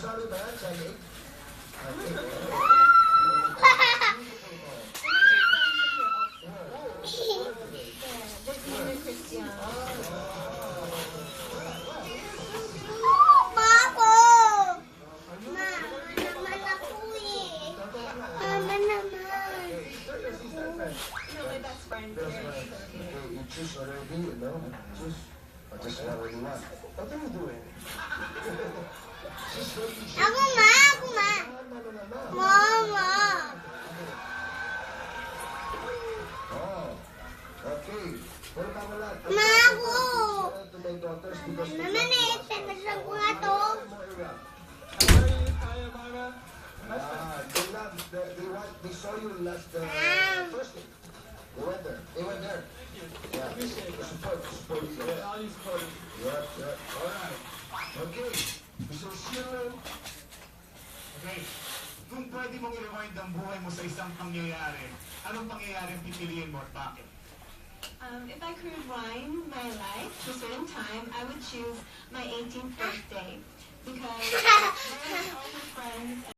Sorry ba? Sorry. You choose already, you know? Choose. Or just whatever you want. What are you doing? She's very easy. Ako ma. Mama. Oh, okay. Well, Pamela, Ma, ako. to my daughters because Naman eh, tatasan ko nga to. They saw you last Thursday. They went there. Yeah. Support you. Yep. Alright. Okay. So, Sheila. Okay. Kung pwede mong i-rewind ang buhay mo sa isang pangyayari, anong pangyayari ang pipiliin mo at bakit? If I could rewind my life to a certain time, I would choose my 18th birthday because all my friends